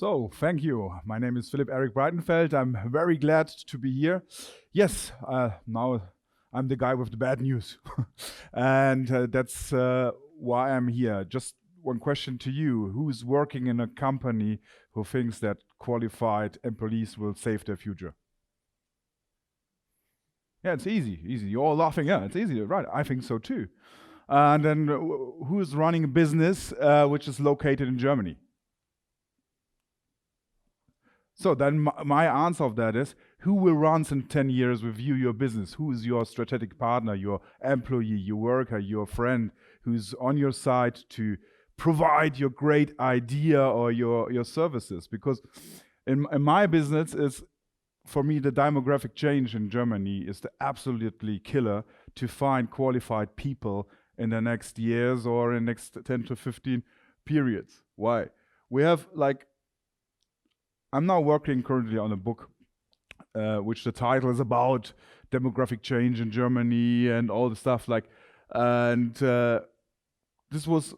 So, thank you. My name is Philipp Breitenfeld. I'm very glad to be here. Yes, now I'm the guy with the bad news. And that's why I'm here. Just one question to you. Who's working in a company who thinks that qualified employees will save their future? Yeah, it's easy. You're all laughing. Yeah, it's easy. Right, I think so too. And then who's running a business which is located in Germany? So then my answer of that is, who will run in 10 years with you your business? Who is your strategic partner, your employee, your worker, your friend, who's on your side to provide your great idea or your services? Because in my business, is for me, the demographic change in Germany is the absolutely killer to find qualified people in the next years or in the next 10 to 15 periods. Why? We have I'm now working currently on a book which the title is about demographic change in Germany and all the stuff and this was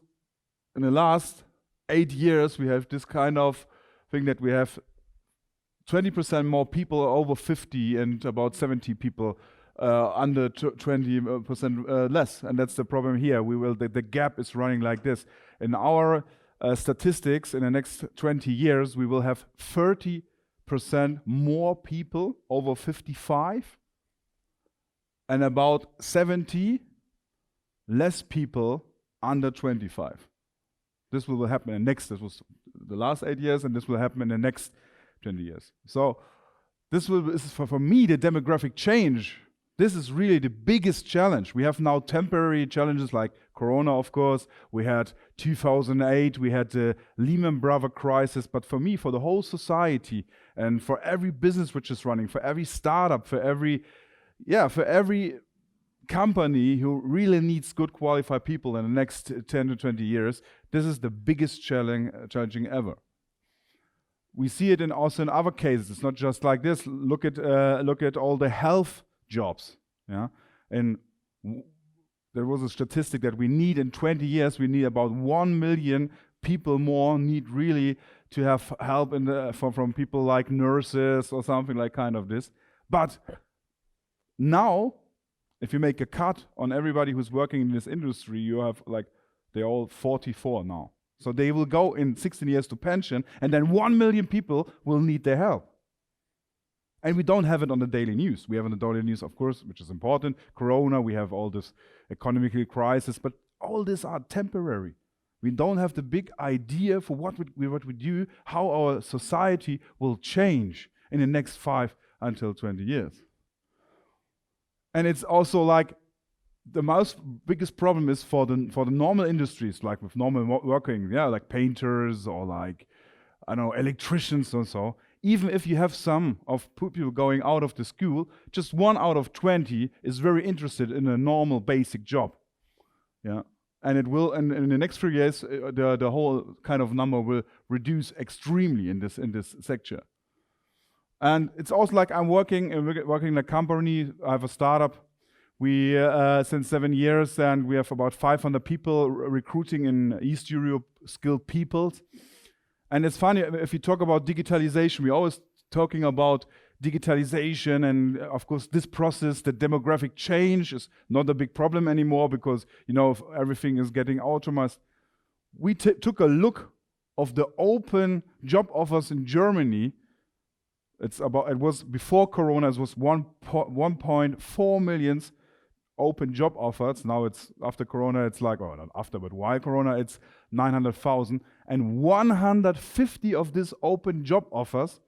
in the last 8 years we have this kind of thing that we have 20% more people over 50 and about 70 people under 20% less, and that's the problem here. The gap is running like this. In our statistics, in the next 20 years, we will have 30% more people over 55 and about 70 less people under 25. This will happen in this was the last 8 years, and this will happen in the next 20 years. So this is for me, the demographic change. This is really the biggest challenge. We have now temporary challenges like Corona, of course. We had 2008, we had the Lehman Brothers crisis. But for me, for the whole society, and for every business which is running, for every startup, for every company who really needs good qualified people in the next 10 to 20 years, this is the biggest challenging ever. We see it also in other cases. It's not just like this. Look at all the health jobs. Yeah, and there was a statistic that we need in 20 years. We need about 1 million people more need really to have help from people like nurses or something like kind of this. But now, if you make a cut on everybody who's working in this industry, you have they're all 44 now. So they will go in 16 years to pension, and then 1 million people will need their help. And we don't have it on the daily news. We have on the daily news, of course, which is important. Corona, we have all this economic crisis, but all these are temporary. We don't have the big idea for what we do, how our society will change in the next 5 until 20 years. And it's also the biggest problem is for the normal industries, like with normal working, like painters or electricians or so. Even if you have some of people going out of the school, just 1 out of 20 is very interested in a normal basic job. Yeah, and it will, and in the next 3 years, the whole kind of number will reduce extremely in this sector. And it's also like I'm working in a company. I have a startup. We since 7 years, and we have about 500 people recruiting in East Europe, skilled people. And it's funny, if you talk about digitalization, we're always talking about digitalization, and of course this process, the demographic change, is not a big problem anymore because everything is getting automated. We took a look of the open job offers in Germany. It was before Corona, it was 1.4 million open job offers. Now it's after Corona, it's not after, but while Corona, it's 900,000. And 150 of these open job offers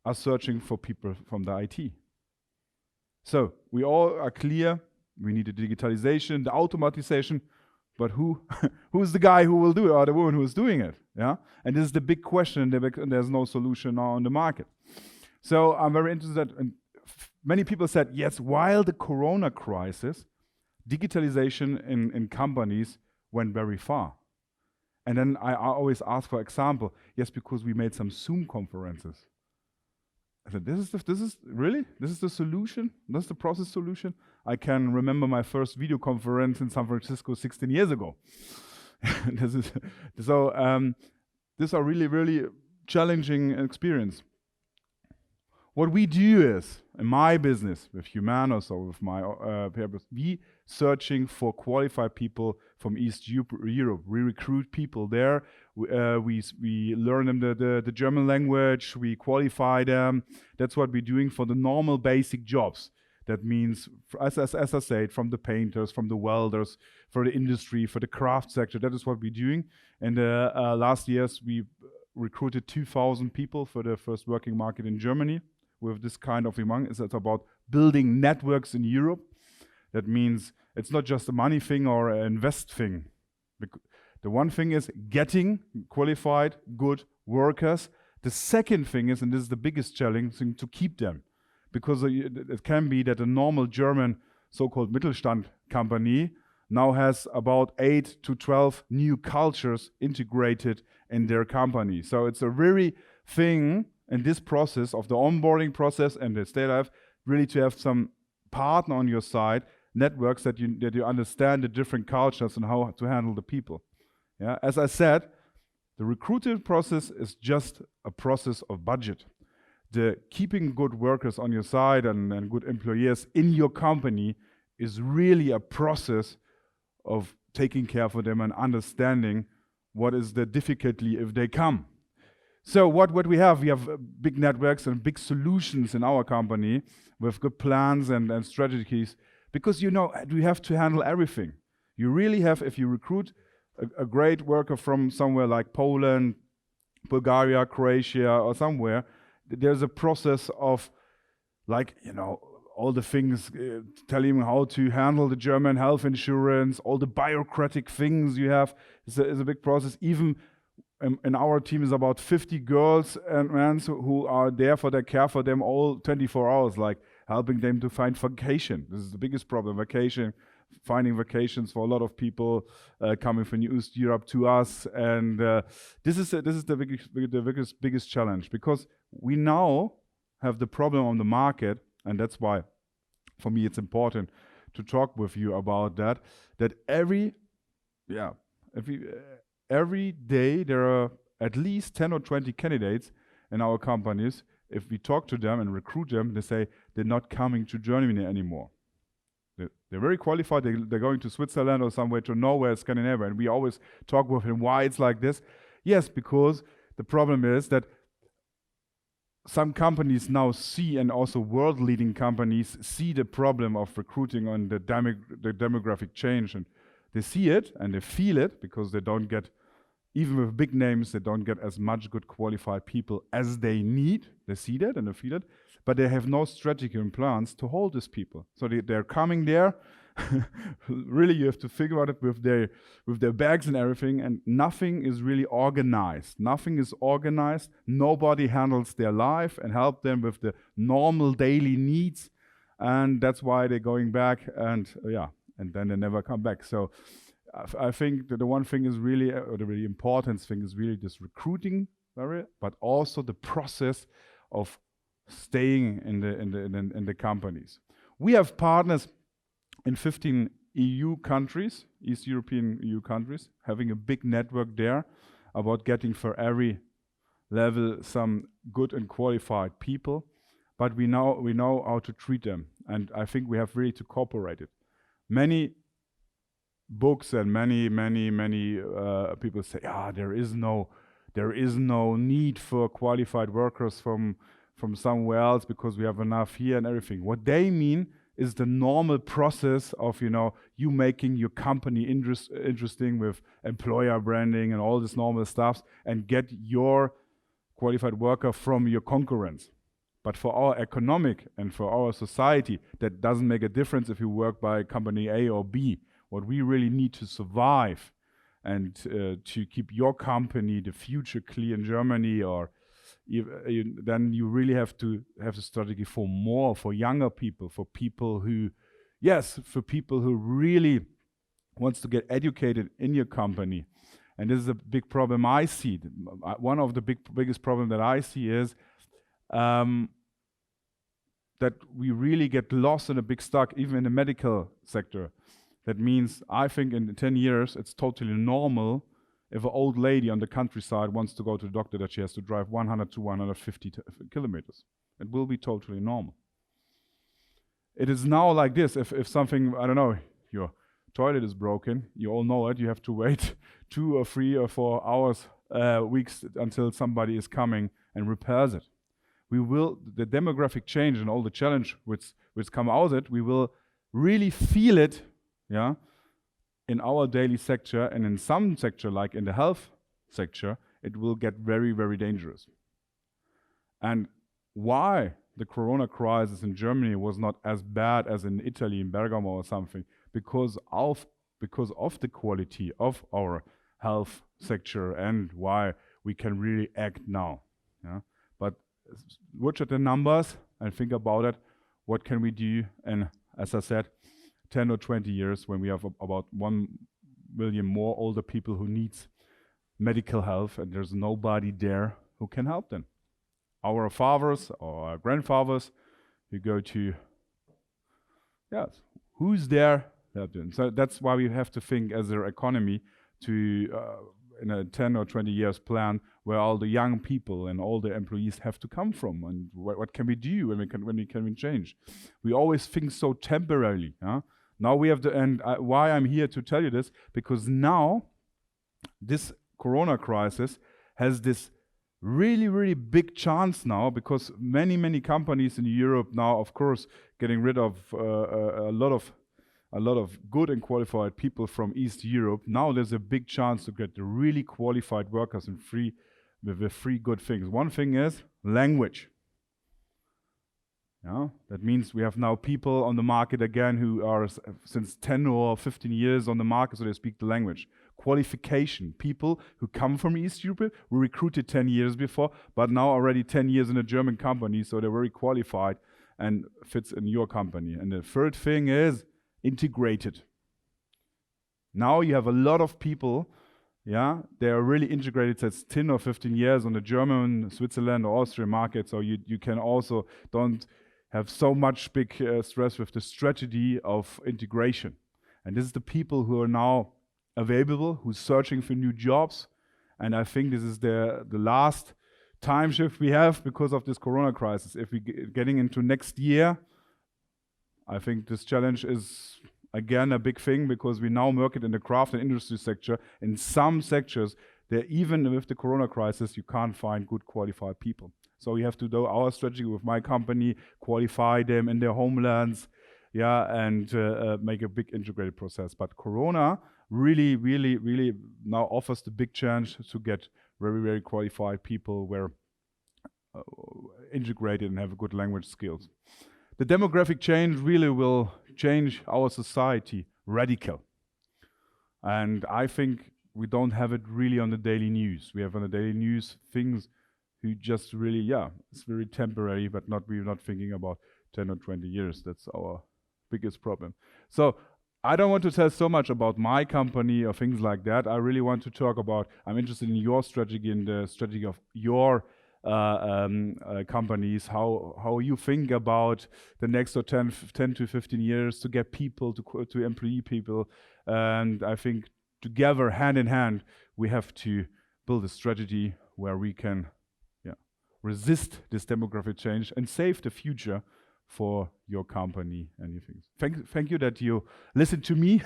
are searching for people from the IT. So we all are clear, we need the digitalization, the automatization, but who's the guy who will do it, or the woman who is doing it? Yeah, and this is the big question, and there's no solution now on the market. So I'm very interested, and many people said, yes, while the Corona crisis, digitalization in companies went very far. And then I always ask for example, yes, because we made some Zoom conferences. I said, this is the solution? That's the process solution? I can remember my first video conference in San Francisco 16 years ago. These are really, really challenging experience. What we do is, in my business, with Humanus or with my purpose, we searching for qualified people from East Europe. We recruit people there. We learn them the German language. We qualify them. That's what we're doing for the normal basic jobs. That means, as I said, from the painters, from the welders, for the industry, for the craft sector. That is what we're doing. And last years, we recruited 2,000 people for the first working market in Germany. With this kind of it's about building networks in Europe. That means it's not just a money thing or an invest thing. The one thing is getting qualified, good workers. The second thing is, and this is the biggest challenge, to keep them. Because it can be that a normal German so-called Mittelstand company now has about 8 to 12 new cultures integrated in their company. So it's a very thing in this process of the onboarding process and the state life, really to have some partner on your side, networks that you understand the different cultures and how to handle the people. Yeah, as I said, the recruiting process is just a process of budget. The keeping good workers on your side and good employees in your company is really a process of taking care for them and understanding what is the difficulty if they come. So what we have big networks and big solutions in our company with good plans and strategies, because we have to handle everything. You really have, if you recruit a great worker from somewhere like Poland, Bulgaria, Croatia or somewhere, there's a process of all the things, telling him how to handle the German health insurance, all the bureaucratic things you have is a big process. Even in our team is about 50 girls and men who are there for their care for them all 24 hours, like helping them to find vacation. This is the biggest problem, finding vacations for a lot of people coming from East Europe to us. And this is the biggest challenge, because we now have the problem on the market, and that's why for me it's important to talk with you about that every day there are at least 10 or 20 candidates in our companies. If we talk to them and recruit them, they say they're not coming to Germany anymore. They're very qualified. They're going to Switzerland or somewhere to Norway, Scandinavia. And we always talk with them why it's like this. Yes, because the problem is that some companies now see, and also world-leading companies see the problem of recruiting on the demographic change. And they see it and they feel it, because they don't get, even with big names, they don't get as much good qualified people as they need. They see that and they feel it, but they have no strategy and plans to hold these people. So they're coming there. Really, you have to figure out it with their bags and everything, and nothing is really organized. Nothing is organized. Nobody handles their life and help them with the normal daily needs, and that's why they're going back. And then they never come back. So I think that the one thing is really, or the really important thing is really this recruiting area, but also the process of staying in the companies. We have partners in 15 EU countries, East European EU countries, having a big network there about getting for every level some good and qualified people. But we know how to treat them, and I think we have really to cooperate it. Many books and many people say, there is no need for qualified workers from somewhere else because we have enough here and everything. What they mean is the normal process of you making your company interesting with employer branding and all this normal stuff, and get your qualified worker from your concurrents. But for our economic and for our society, that doesn't make a difference if you work by company A or B. What we really need to survive and to keep your company, the future clear in Germany, or then you really have to have a strategy for younger people, for people who really wants to get educated in your company. And this is a big problem I see. One of the biggest problem that I see is that we really get lost in a big stuck, even in the medical sector. That means I think in 10 years it's totally normal if an old lady on the countryside wants to go to the doctor, that she has to drive 100 to 150 kilometers. It will be totally normal. It is now like this. If something, I don't know, your toilet is broken, you all know it, you have to wait 2 or 3 or 4 hours, weeks until somebody is coming and repairs it. The demographic change and all the challenge which come out of it, we will really feel it, yeah, in our daily sector, and in some sector, like in the health sector, it will get very, very dangerous. And why the corona crisis in Germany was not as bad as in Italy, in Bergamo or something, because of the quality of our health sector and why we can really act now. Yeah? But watch at the numbers and think about it. What can we do? And as I said, 10 or 20 years when we have about 1 million more older people who needs medical health, and there's nobody there who can help them. Our fathers or our grandfathers, you go to, yes, who's there? So that's why we have to think as an economy to, in a 10 or 20 years plan, where all the young people and all the employees have to come from, and what can we do when we can change? We always think so temporarily. Huh? Now we have to, and why I'm here to tell you this, because now this corona crisis has this really, really big chance now, because many, many companies in Europe now, of course, getting rid of a lot of good and qualified people from East Europe. Now there's a big chance to get the really qualified workers and with three good things. One thing is language. Yeah, that means we have now people on the market again who are since 10 or 15 years on the market, so they speak the language. Qualification, people who come from East Europe, were recruited 10 years before, but now already 10 years in a German company, so they're very qualified and fits in your company. And the third thing is integrated. Now you have a lot of people, yeah, they are really integrated since 10 or 15 years on the German, Switzerland or Austrian market, so you can also don't have so much big stress with the strategy of integration. And this is the people who are now available, who's searching for new jobs. And I think this is the last time shift we have because of this corona crisis. If we getting into next year, I think this challenge is again a big thing, because we now work it in the craft and industry sector. In some sectors, there even with the corona crisis, you can't find good qualified people. So we have to do our strategy with my company, qualify them in their homelands, yeah, and make a big integrated process. But Corona really, really, really now offers the big chance to get very, very qualified people where integrated and have good language skills. The demographic change really will change our society radical. And I think we don't have it really on the daily news. We have on the daily news things who just really, yeah, it's very temporary, but we're not thinking about 10 or 20 years. That's our biggest problem. So I don't want to tell so much about my company or things like that. I really want to talk about, I'm interested in your strategy and the strategy of your companies, how you think about the next 10 to 15 years to get people, to employ people. And I think together, hand in hand, we have to build a strategy where we can resist this demographic change and save the future for your company and your things. Thank you that you listened to me.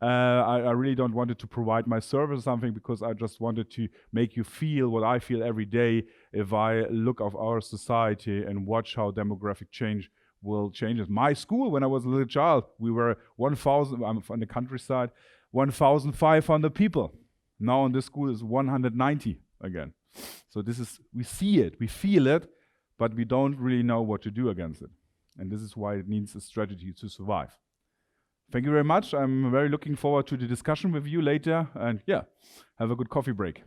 I really don't want to provide my service or something, because I just wanted to make you feel what I feel every day if I look at our society and watch how demographic change will change it. My school, when I was a little child, we were 1,000, I'm from the countryside, 1,500 people. Now in this school is 190 again. So this is, we see it, we feel it, but we don't really know what to do against it. And this is why it needs a strategy to survive. Thank you very much. I'm very looking forward to the discussion with you later. And yeah, have a good coffee break.